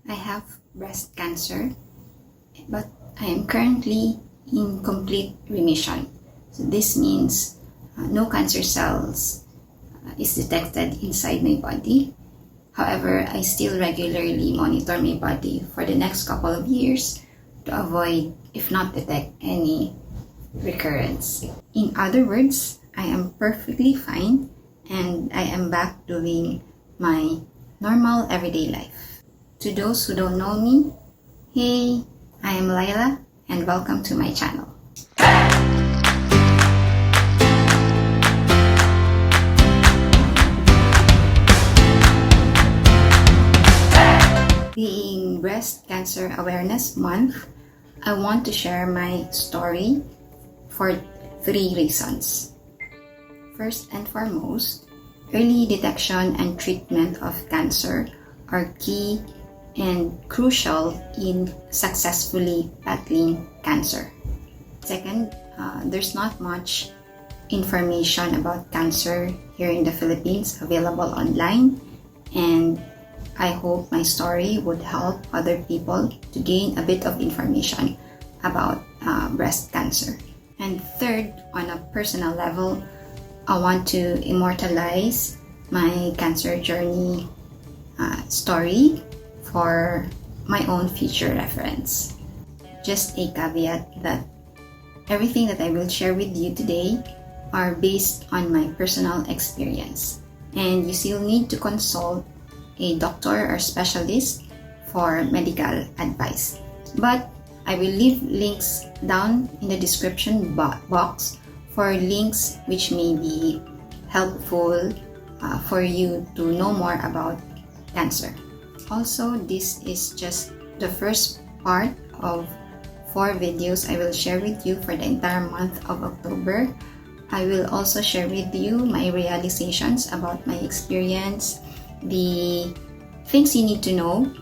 I have breast cancer, but I am currently in complete remission. So this means no cancer cells is detected inside my body. However, I still regularly monitor my body for the next couple of years to avoid, if not detect, any recurrence. In other words, I am perfectly fine and I am back doing my normal everyday life. To those who don't know me, hey, I am Laila and welcome to my channel. Being Breast Cancer Awareness Month, I want to share my story for 3 reasons. First and foremost, early detection and treatment of cancer are key and crucial in successfully battling cancer. Second, there's not much information about cancer here in the Philippines available online, and I hope my story would help other people to gain a bit of information about breast cancer. And third, on a personal level, I want to immortalize my cancer journey story for my own future reference. Just a caveat that everything that I will share with you today are based on my personal experience, and you still need to consult a doctor or specialist for medical advice. But I will leave links down in the description box for links which may be helpful for you to know more about cancer. Also, this is just the first part of 4 videos I will share with you for the entire month of October. I will also share with you my realizations about my experience, the things you need to know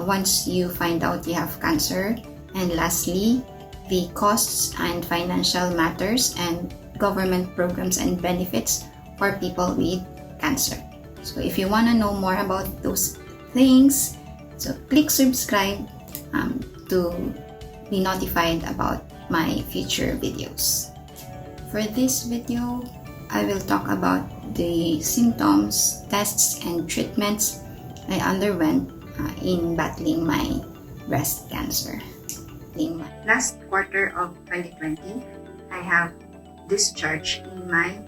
once you find out you have cancer, and lastly, the costs and financial matters and government programs and benefits for people with cancer. So if you want to know more about those things, so click subscribe to be notified about my future videos. For this video, I will talk about the symptoms, tests, and treatments I underwent in battling my breast cancer. In last quarter of 2020, I have discharge in my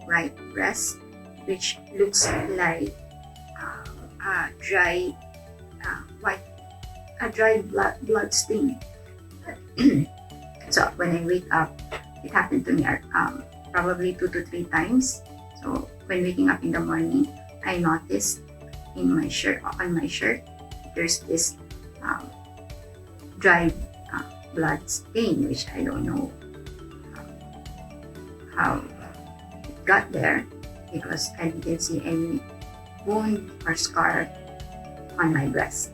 right breast, which looks like a dry blood stain. So when I wake up, it happened to me probably 2 to 3 times. So when waking up in the morning, I noticed on my shirt, there's this dry blood stain, which I don't know how it got there, because I didn't see any wound or scar on my breast.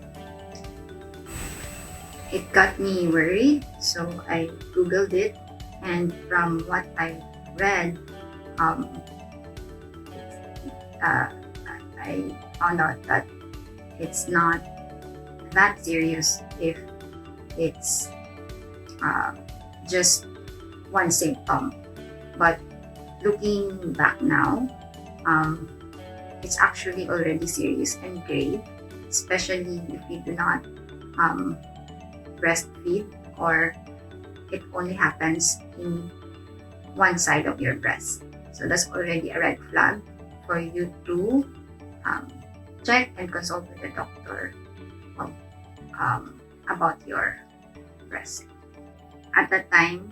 It got me worried, so I googled it, and from what I read, I found out that it's not that serious if it's just one symptom. But looking back now, it's actually already serious and grave, especially if you do not breastfeed, or it only happens in one side of your breast. So that's already a red flag for you to check and consult with the doctor about your breast. At that time,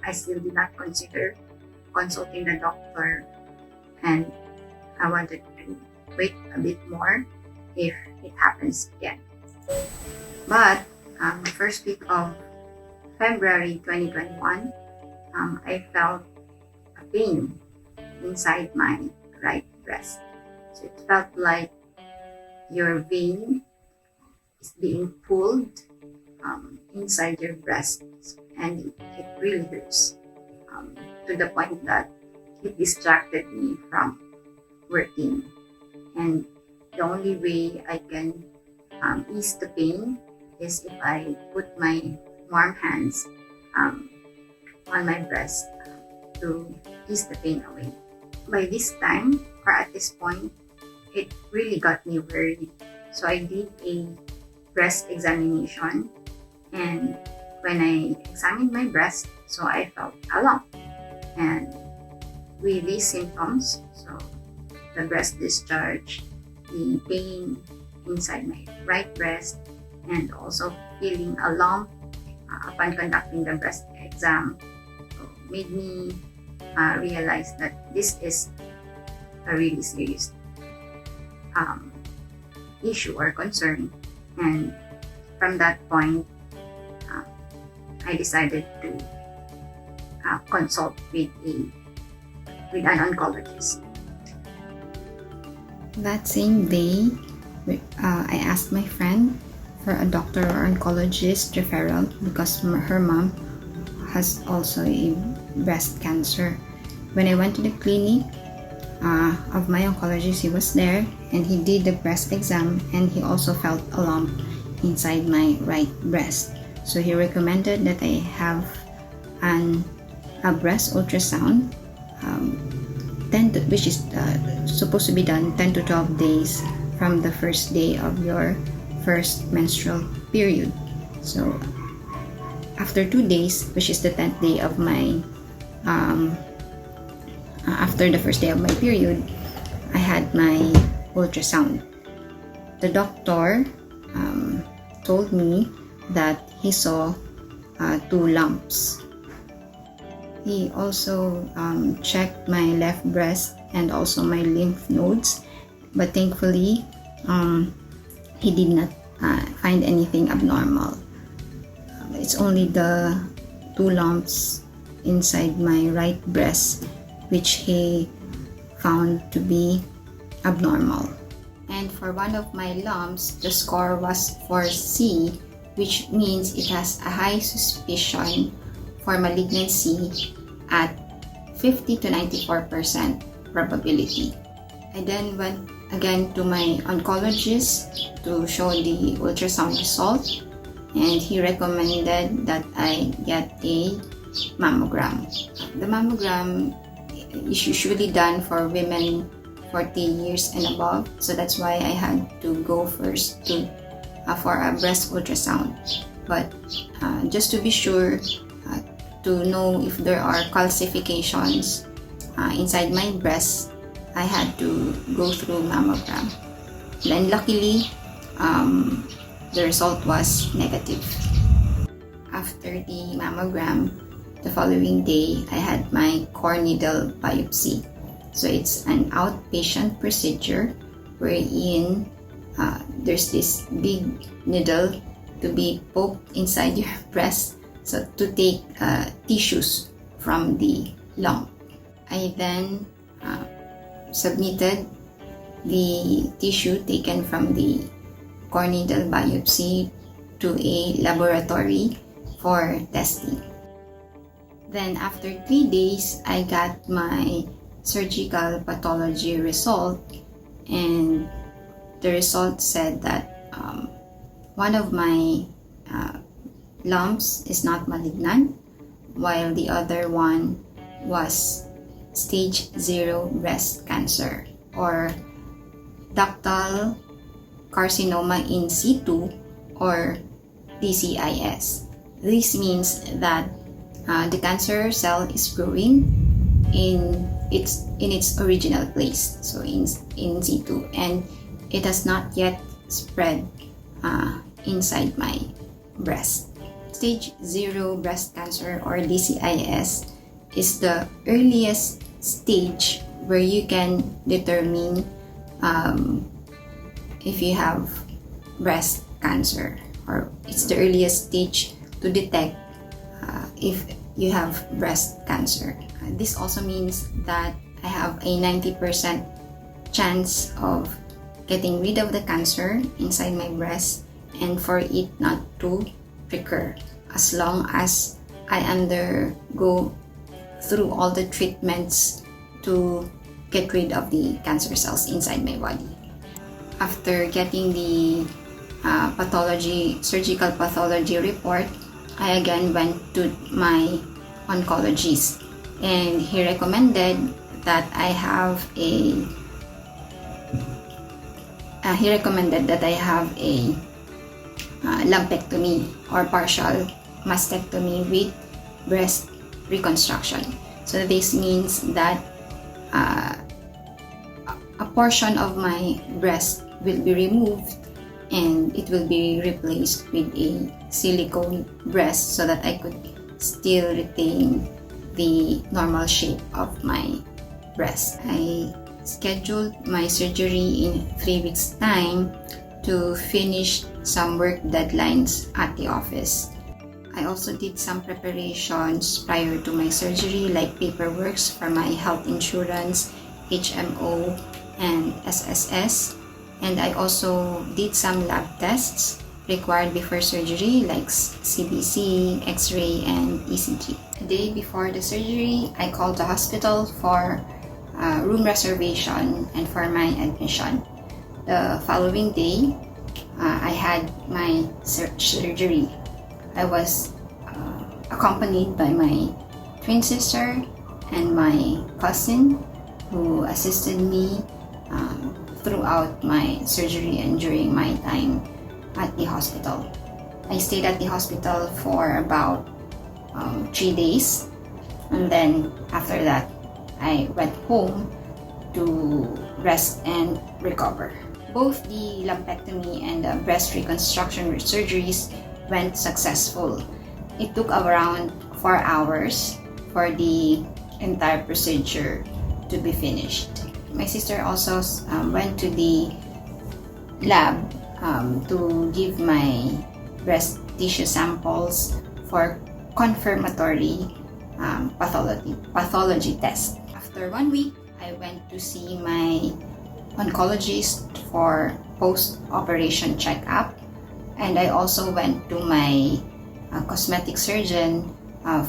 I still did not consider consulting the doctor, and I wanted to wait a bit more if it happens again. But first week of February 2021, I felt a pain inside my right breast. So it felt like your vein is being pulled inside your breast, and it really hurts to the point that it distracted me from working. And the only way I can ease the pain is if I put my warm hands on my breast to ease the pain away. By this time, or at this point, it really got me worried. So I did a breast examination, and when I examined my breast, so I felt a lump. And with these symptoms, so the breast discharge, the pain inside my right breast, and also feeling a lump upon conducting the breast exam, so made me realize that this is a really serious issue or concern. And from that point, I decided to consult with an oncologist. That same day, I asked my friend for a doctor or oncologist referral because her mom has also a breast cancer. When I went to the clinic of my oncologist, he was there and he did the breast exam, and he also felt a lump inside my right breast. So he recommended that I have a breast ultrasound, which is supposed to be done 10 to 12 days from the first day of your first menstrual period. So after 2 days, which is the 10th day of my after the first day of my period, I had my ultrasound. The doctor told me that he saw 2 lumps. He also checked my left breast and also my lymph nodes, but thankfully he did not find anything abnormal. It's only the 2 lumps inside my right breast which he found to be abnormal. And for one of my lumps, the score was 4C, which means it has a high suspicion for malignancy at 50 to 94% probability. I then went again to my oncologist to show the ultrasound result, and he recommended that I get a mammogram. The mammogram is usually done for women 40 years and above, so that's why I had to go first for a breast ultrasound. But just to be sure, to know if there are calcifications inside my breast, I had to go through mammogram. And luckily, the result was negative. After the mammogram, the following day, I had my core needle biopsy. So it's an outpatient procedure wherein there's this big needle to be poked inside your breast, so to take tissues from the lump. I then submitted the tissue taken from the core needle biopsy to a laboratory for testing. Then after 3 days, I got my surgical pathology result, and the result said that one of my lumps is not malignant, while the other one was stage 0 breast cancer, or ductal carcinoma in situ, or DCIS. This means that the cancer cell is growing in its original place, so in situ, and it has not yet spread inside my breast. Stage 0 breast cancer, or DCIS, is the earliest stage where you can determine if you have breast cancer, or it's the earliest stage to detect if you have breast cancer. This also means that I have a 90% chance of getting rid of the cancer inside my breast and for it not to recur, as long as I undergo through all the treatments to get rid of the cancer cells inside my body. After getting the surgical pathology report, I again went to my oncologist, and he recommended that I have a lumpectomy or partial mastectomy with breast reconstruction. So this means that a portion of my breast will be removed and it will be replaced with a silicone breast so that I could still retain the normal shape of my breast. I scheduled my surgery in 3 weeks' time to finish some work deadlines at the office. I also did some preparations prior to my surgery, like paperwork for my health insurance, HMO, and SSS. And I also did some lab tests required before surgery, like CBC, X-ray, and ECG. A day before the surgery, I called the hospital for room reservation and for my admission. The following day, I had my surgery. I was accompanied by my twin sister and my cousin who assisted me throughout my surgery and during my time at the hospital. I stayed at the hospital for about 3 days, and then after that I went home to rest and recover. Both the lumpectomy and the breast reconstruction surgeries went successful. It took around 4 hours for the entire procedure to be finished. My sister also went to the lab to give my breast tissue samples for confirmatory pathology test. After 1 week, I went to see my oncologist for post-operation checkup, and I also went to my cosmetic surgeon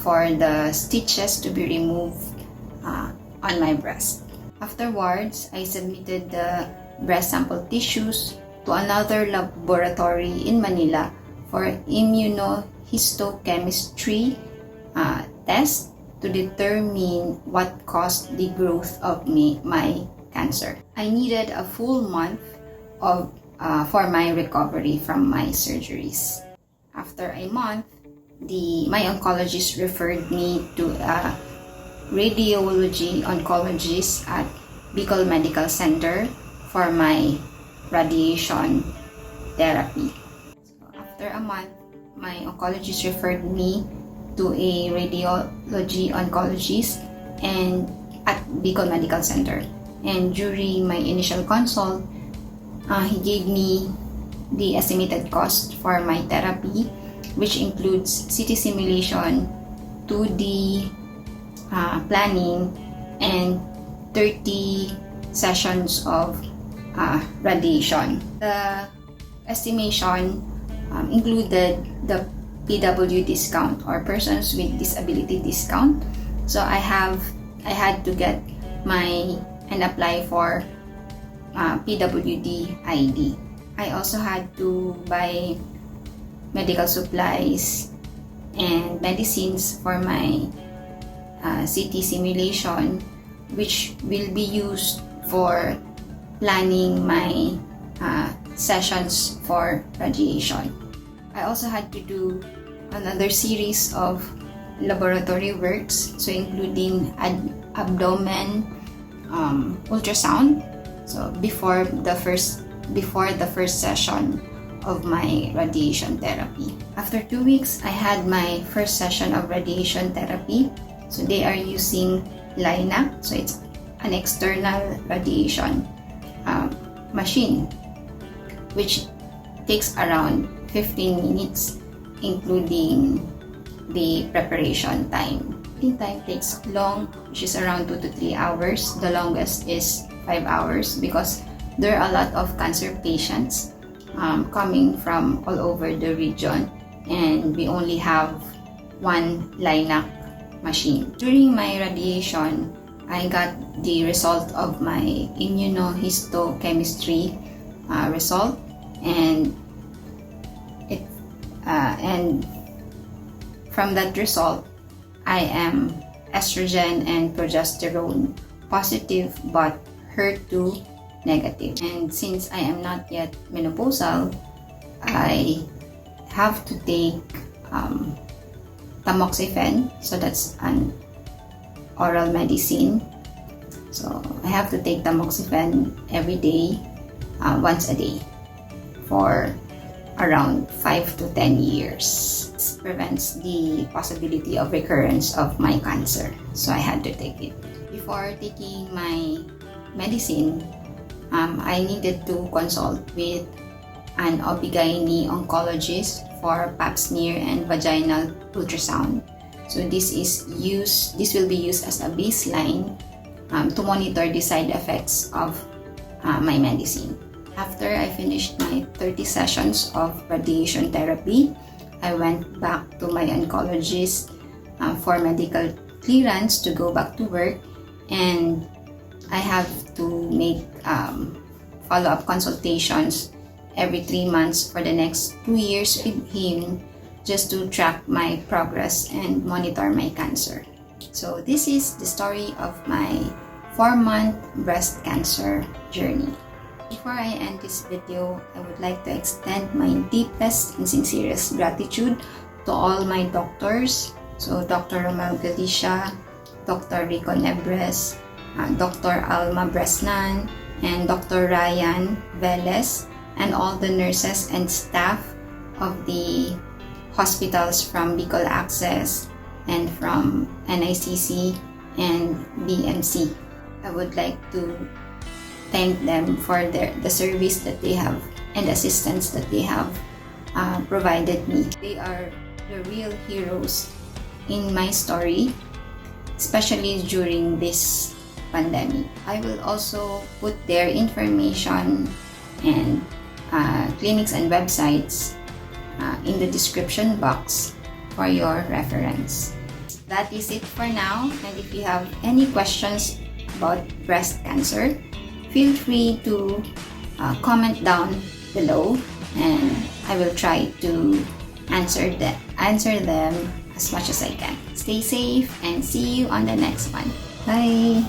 for the stitches to be removed on my breast. Afterwards, I submitted the breast sample tissues to another laboratory in Manila for immunohistochemistry test to determine what caused the growth of my cancer. I needed a full month for my recovery from my surgeries. After a month, my oncologist referred me to a radiology oncologist at Bicol Medical Center for my radiation therapy. So after a month, my oncologist referred me to a radiology oncologist and at Bicol Medical Center. And during my initial consult, he gave me the estimated cost for my therapy, which includes CT simulation, 2D planning, and 30 sessions of radiation. The estimation included the PW discount or persons with disability discount. So I had to get and apply for PWD ID. I also had to buy medical supplies and medicines for my CT simulation, which will be used for planning my sessions for radiation. I also had to do another series of laboratory works, so including abdomen ultrasound. So before the first session of my radiation therapy. After 2 weeks, I had my first session of radiation therapy. So they are using LINAC, so it's an external radiation machine, which takes around 15 minutes, including the preparation time. The time takes long, which is around 2 to 3 hours. The longest is 5 hours because there are a lot of cancer patients coming from all over the region, and we only have one LINAC machine. During my radiation, I got the result of my immunohistochemistry result, and and from that result, I am estrogen and progesterone positive but HER2 negative. And since I am not yet menopausal, I have to take tamoxifen, so that's an oral medicine. So I have to take tamoxifen every day, once a day, for around 5 to 10 years. This prevents the possibility of recurrence of my cancer, so I had to take it. Before taking my medicine, I needed to consult with an OB/GYN oncologist for pap smear and vaginal ultrasound. So this will be used as a baseline to monitor the side effects of my medicine. After I finished my 30 sessions of radiation therapy, I went back to my oncologist for medical clearance to go back to work, and I have to make follow-up consultations every 3 months for the next 2 years with him, just to track my progress and monitor my cancer. So this is the story of my 4-month breast cancer journey. Before I end this video, I would like to extend my deepest and sincerest gratitude to all my doctors. So Dr. Romel Galicia, Dr. Rico Nebres, Dr. Alma Bresnan, and Dr. Ryan Velez, and all the nurses and staff of the hospitals from Bicol Access and from NICC and BMC. I would like to thank them for the service that they have and assistance that they have provided me. They are the real heroes in my story, especially during this pandemic. I will also put their information and clinics and websites in the description box for your reference. That is it for now, and if you have any questions about breast cancer, feel free to comment down below, and I will try to answer them as much as I can. Stay safe and see you on the next one. Bye!